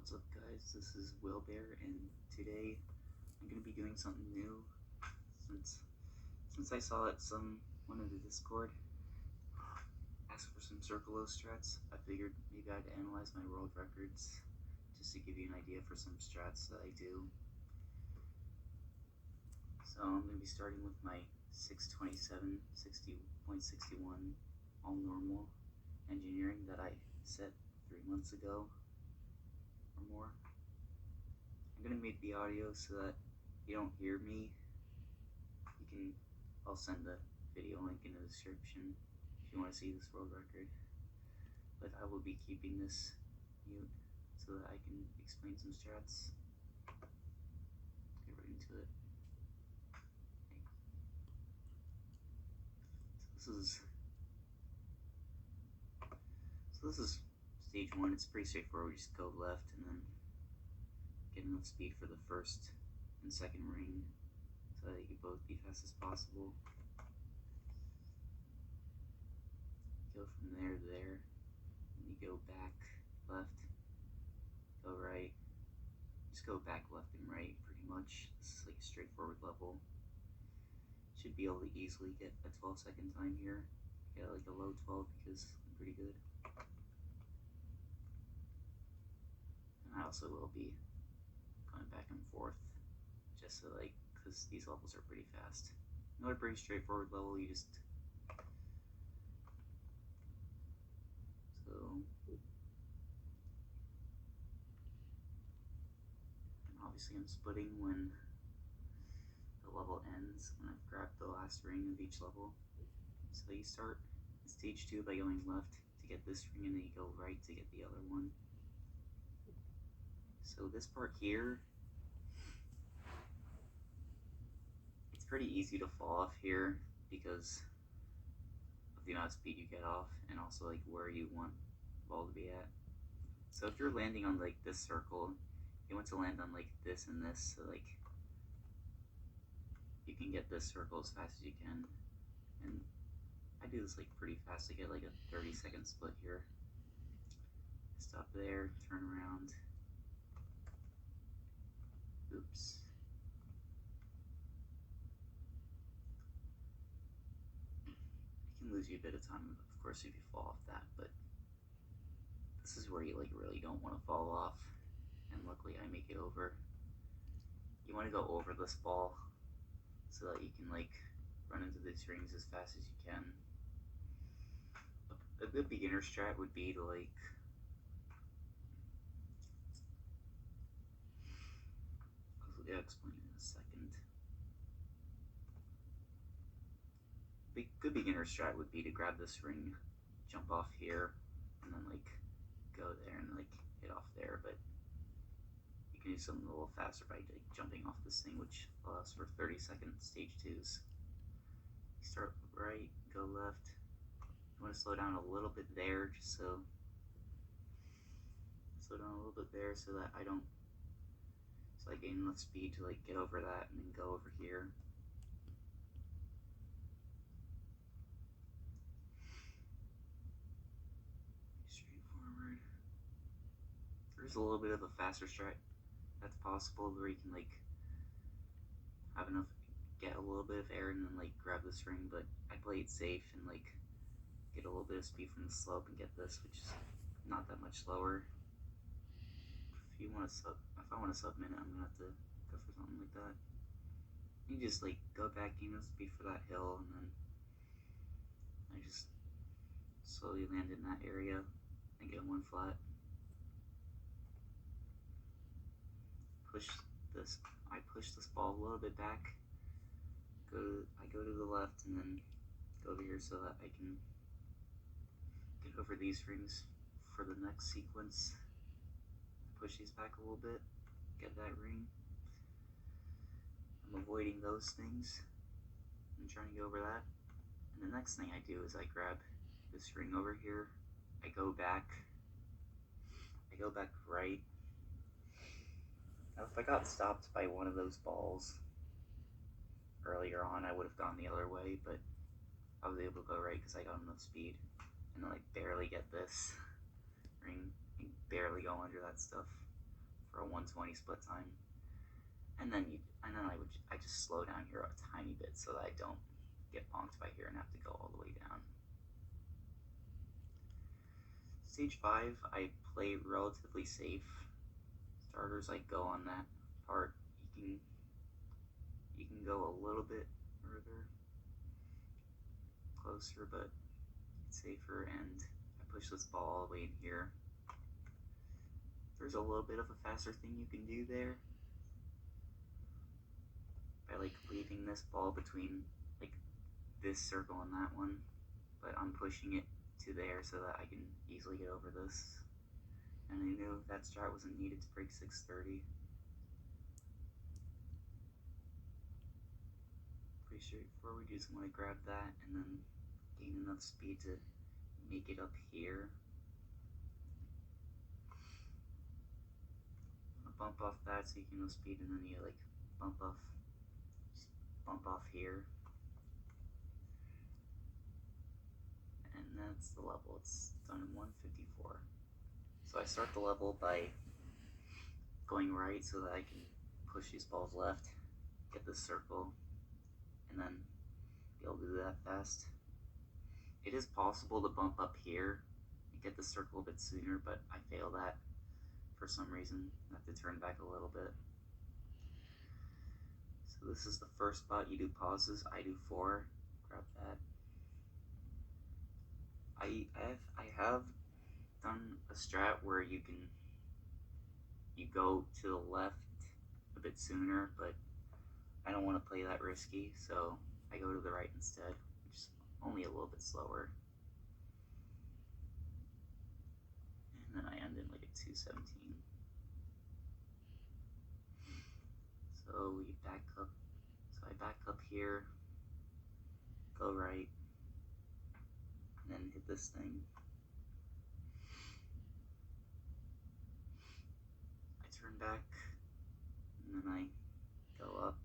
What's up guys, this is Will Bear, and today I'm going to be doing something new. Since I saw it someone in the Discord asked for some CircloO strats, I figured maybe I'd analyze my world records just to give you an idea for some strats that I do. So I'm going to be starting with my 627 60.61 all normal engineering that I set 3 months ago or more. I'm going to mute the audio so that you don't hear me. I'll send the video link in the description if you want to see this world record. But I will be keeping this mute so that I can explain some strats. Get right into it. So this is stage 1. It's pretty straightforward. You just go left and then get enough speed for the first and second ring so that you can both be fast as possible. Go from there to there, and you go back, left, go right. Just go back, left, and right pretty much. This is like a straightforward level. Should be able to easily get a 12-second time here. Get like a low 12 because I'm pretty good. And I also will be going back and forth just so because these levels are pretty fast. Another pretty straightforward level. And obviously I'm splitting when the level ends, when I've grabbed the last ring of each level. So you start in stage 2 by going left to get this ring, and then you go right to get the other one. So this part here, it's pretty easy to fall off here because of the amount of speed you get off, and also like where you want the ball to be at. So if you're landing on like this circle, you want to land on like this and this, so like you can get this circle as fast as you can. And I do this like pretty fast to get like a 30-second split here. Stop there, turn around. Oops. It can lose you a bit of time, of course, if you fall off that, but this is where you like really don't want to fall off. And luckily I make it over. You want to go over this ball so that you can like run into these rings as fast as you can. A good beginner strat would be to like I'll explain in a second. Good beginner strat would be to grab this ring, jump off here, and then like go there and like hit off there, but you can do something a little faster by like jumping off this thing, which allows for 30-second stage 2s. You start right, go left. You want to slow down a little bit there, just so that I don't, so I gain enough speed to like get over that and then go over here. Straightforward. There's a little bit of a faster strat that's possible where you can like have enough, get a little bit of air and then like grab this ring, but I play it safe and like get a little bit of speed from the slope and get this, which is not that much slower. If I want to sub-minute, I'm gonna have to go for something like that. You just like go back, speed for that hill, and then I just slowly land in that area and get one flat. I push this ball a little bit back. I go to the left and then go over here so that I can get over these rings for the next sequence. Push these back a little bit, get that ring. I'm avoiding those things. I'm trying to get over that. And the next thing I do is I grab this ring over here. I go back right. Now if I got stopped by one of those balls earlier on, I would have gone the other way, but I was able to go right because I got enough speed. And then I barely get this ring, and barely go under that stuff. for a 120 split time, and then I just slow down here a tiny bit so that I don't get bonked by here and have to go all the way down. Stage 5, I play relatively safe. Starters, I go on that part. You can go a little bit further, closer, but it's safer, and I push this ball all the way in here. There's a little bit of a faster thing you can do there by like leaving this ball between like this circle and that one, but I'm pushing it to there so that I can easily get over this. And I knew that strat wasn't needed to break 630. Pretty straightforward. You just want to grab that and then gain enough speed to make it up here. Bump off that so you can go speed, and then you like bump off here, and that's the level. It's done in 154. So I start the level by going right so that I can push these balls left, get this circle, and then be able to do that fast. It is possible to bump up here and get the circle a bit sooner, but I fail that for some reason. I have to turn back a little bit. So this is the first spot. You do pauses. I do 4. Grab that. I have done a strat where you go to the left a bit sooner, but I don't want to play that risky, so I go to the right instead, which is only a little bit slower. And then I end in like a 217. So we back up. So I back up here, go right, and then hit this thing. I turn back, and then I go up.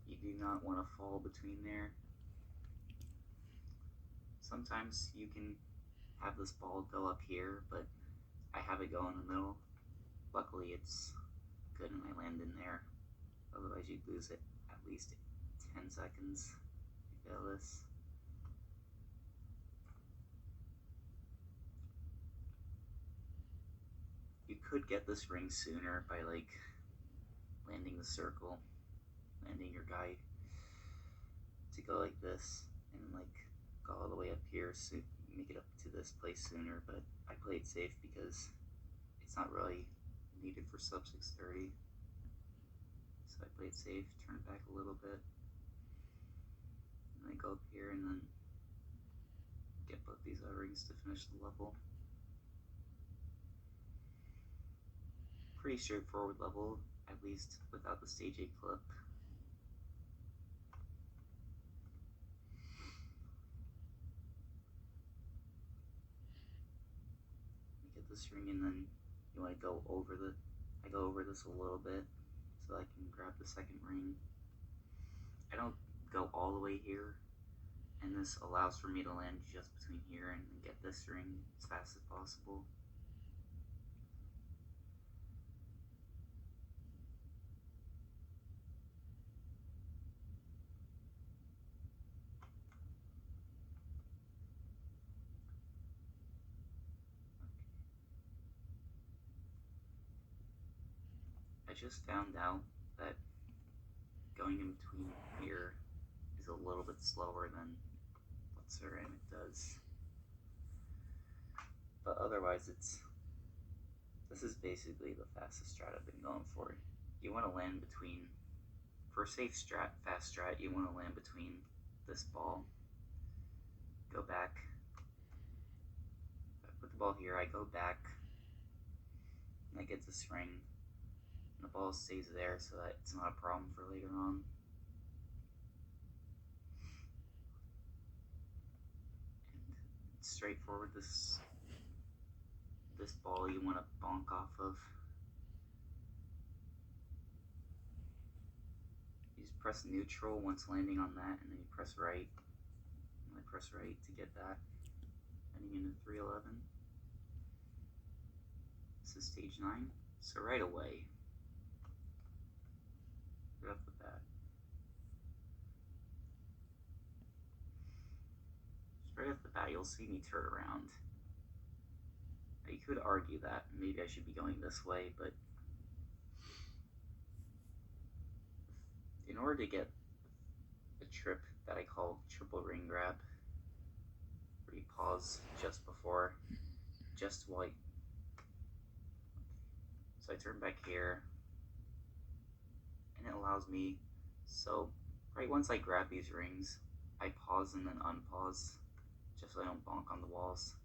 You do not want to fall between there. Sometimes you can have this ball go up here, but I have it go in the middle. Luckily it's good and I land in there. Otherwise you'd lose it at least 10 seconds. You fail this. You could get this ring sooner by like landing the circle, landing your guy to go like this and like go all the way up here so you make it up to this place sooner, but I played safe because it's not really needed for sub 630. So I played safe, turned back a little bit, and I go up here and then get both these rings to finish the level. Pretty straightforward level, at least without the stage 8 clip. You get this ring and then you want to go over I go over this a little bit so I can grab the second ring. I don't go all the way here, and this allows for me to land just between here and get this ring as fast as possible. I just found out that going in between here is a little bit slower than what ceramic does. But otherwise this is basically the fastest strat I've been going for. You want to land between, for a safe strat, fast strat, you want to land between this ball, go back, I put the ball here, I go back, and I get this ring. The ball stays there so that it's not a problem for later on. And it's straightforward. This ball you want to bonk off of. You just press neutral once landing on that, and then you press right. And I press right to get that. Heading into 311. This is stage 9, so right away, right off the bat, you'll see me turn around. Now, you could argue that maybe I should be going this way, but in order to get a trip that I call triple ring grab, where you pause just before, just while so I turn back here, and it allows me, so right once I grab these rings, I pause and then unpause, just so I don't bonk on the walls.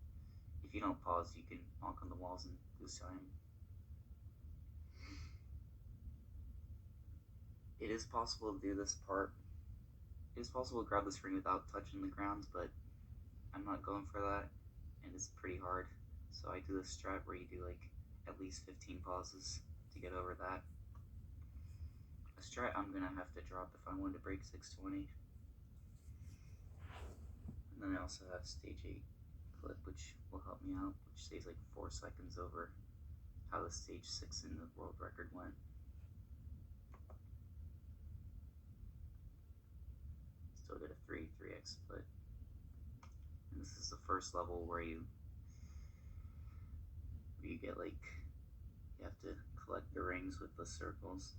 If you don't pause, you can bonk on the walls and lose time. It is possible to do this part. It is possible to grab this ring without touching the ground, but I'm not going for that, and it's pretty hard. So I do this strat where you do like at least 15 pauses to get over that. A strat I'm gonna have to drop if I want to break 620. And then I also have stage 8 clip, which will help me out, which saves like 4 seconds over how the stage 6 in the world record went. Still get a 3x split. And this is the first level where you get like, you have to collect the rings with the circles.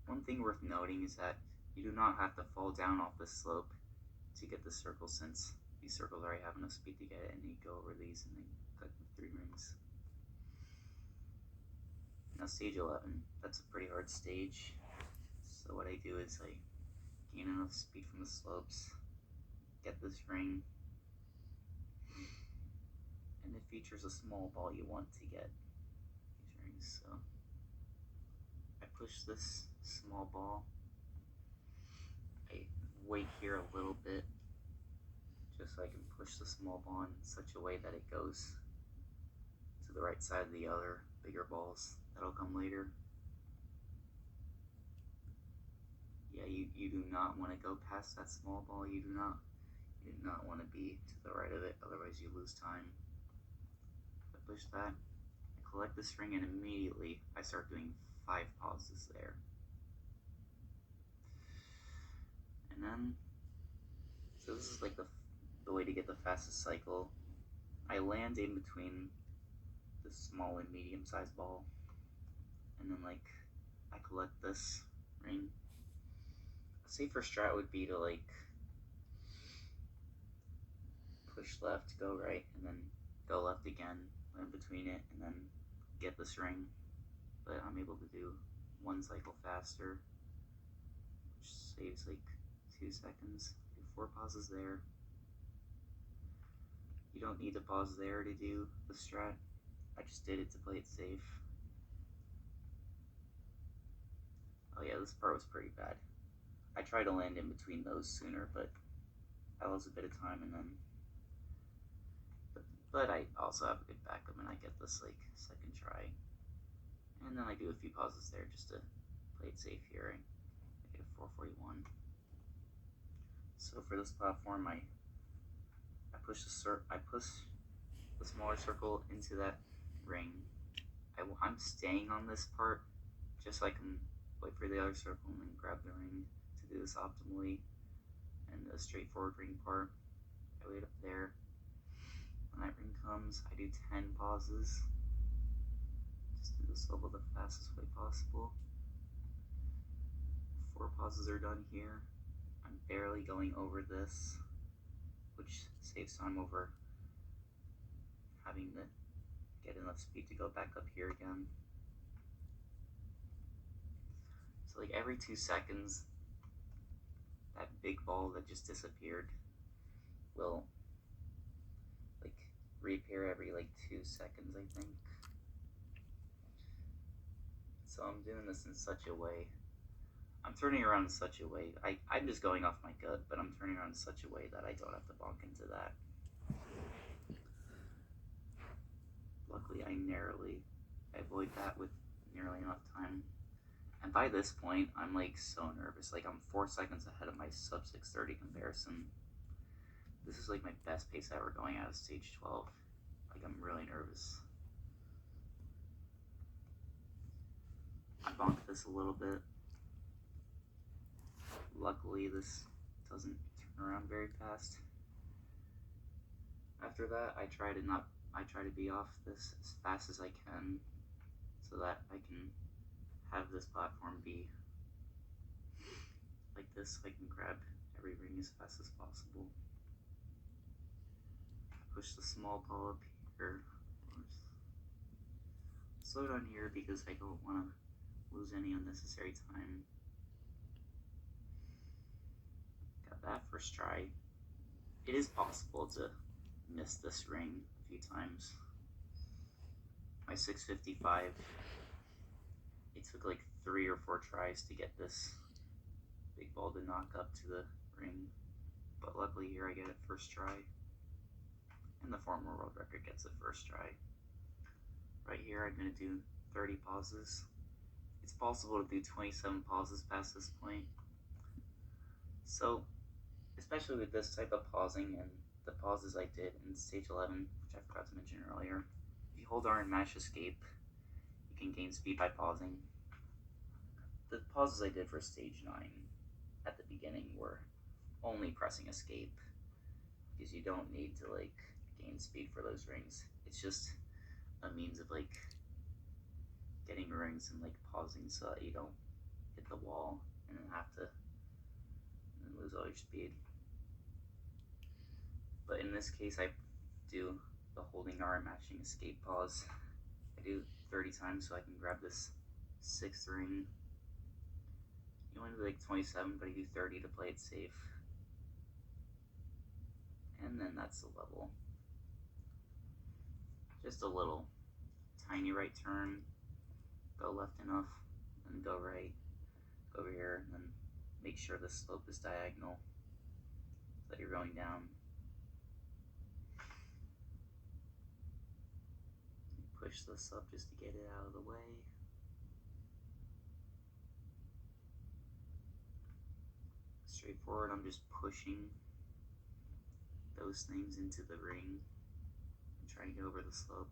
One thing worth noting is that you do not have to fall down off the slope to get the circle, since these circles already have enough speed to get it, and you go over these and then collect the 3 rings. Now stage 11, that's a pretty hard stage. So what I do is I gain enough speed from the slopes, get this ring, and it features a small ball you want to get these rings. So I push this small ball, I wait here a little bit just so I can push the small ball in such a way that it goes to the right side of the other bigger balls that'll come later. Yeah, you do not want to go past that small ball. You do not want to be to the right of it, otherwise you lose time. I push that, I collect this ring, and immediately I start doing 5 pauses there. And then, so this is like the way to get the fastest cycle. I land in between the small and medium sized ball, and then like I collect this ring. A safer strat would be to like push left, go right, and then go left again, land between it, and then get this ring. But I'm able to do 1 cycle faster, which saves like 2 seconds. Do 4 pauses there. You don't need to pause there to do the strat. I just did it to play it safe. Oh yeah, this part was pretty bad. I tried to land in between those sooner, but I lost a bit of time, and then but I also have a good backup, and I get this like 2nd try. And then I do a few pauses there just to play it safe here. I get a 441. So for this platform, I push the smaller circle into that ring. I'm staying on this part just so I can wait for the other circle and then grab the ring to do this optimally. And the straightforward ring part, I wait up there. When that ring comes, I do 10 pauses. Just do this level the fastest way possible. 4 pauses are done here. I'm barely going over this, which saves time over having to get enough speed to go back up here again. So like every 2 seconds, that big ball that just disappeared will like reappear every like 2 seconds, I think. So I'm doing this in such a way, I'm turning around in such a way, I'm just going off my gut, but I'm turning around in such a way that I don't have to bonk into that. Luckily I avoid that with nearly enough time. And by this point, I'm like so nervous. Like I'm 4 seconds ahead of my sub 630 comparison. This is like my best pace ever going out of stage 12. Like I'm really nervous. bonk this a little bit. Luckily, this doesn't turn around very fast. After that, I try to be off this as fast as I can, so that I can have this platform be like this, so I can grab every ring as fast as possible. Push the small paw up here. Slow down here because I don't want to lose any unnecessary time. Got that first try. It is possible to miss this ring a few times. My 655, it took like 3 or 4 tries to get this big ball to knock up to the ring, but luckily here I get it first try, and the former world record gets it first try. Right here I'm going to do 30 pauses. It's possible to do 27 pauses past this point. So, especially with this type of pausing and the pauses I did in stage 11, which I forgot to mention earlier, if you hold R and mash escape, you can gain speed by pausing. The pauses I did for stage 9 at the beginning were only pressing escape, because you don't need to like gain speed for those rings. It's just a means of like getting rings and like pausing so that you don't hit the wall and then have to lose all your speed. But in this case, I do the holding R and mashing escape pause. I do 30 times so I can grab this 6th ring. You want to do like 27, but I do 30 to play it safe. And then that's the level. Just a little tiny right turn, go left enough, and go right, go over here, and then make sure the slope is diagonal so that you're going down. Push this up just to get it out of the way. Straightforward, I'm just pushing those things into the ring and trying to get over the slope.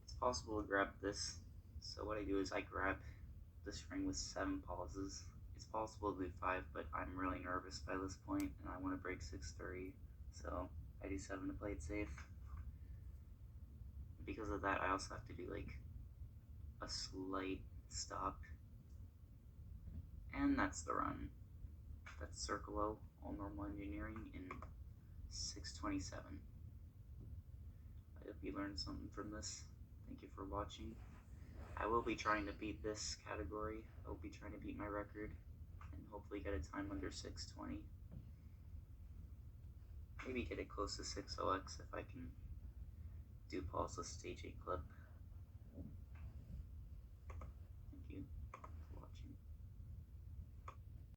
It's possible to grab this, so what I do is I grab this ring with 7 pauses. It's possible to do 5, but I'm really nervous by this point and I want to break 630, so I do 7 to play it safe. Because of that, I also have to do like a slight stop, and that's the run. That's CircloO, all normal engineering in 627. I hope you learned something from this. Thank you for watching. I will be trying to beat this category. I will be trying to beat my record and hopefully get a time under 620. Maybe get it close to 6OX if I can do pause the stage 8 clip.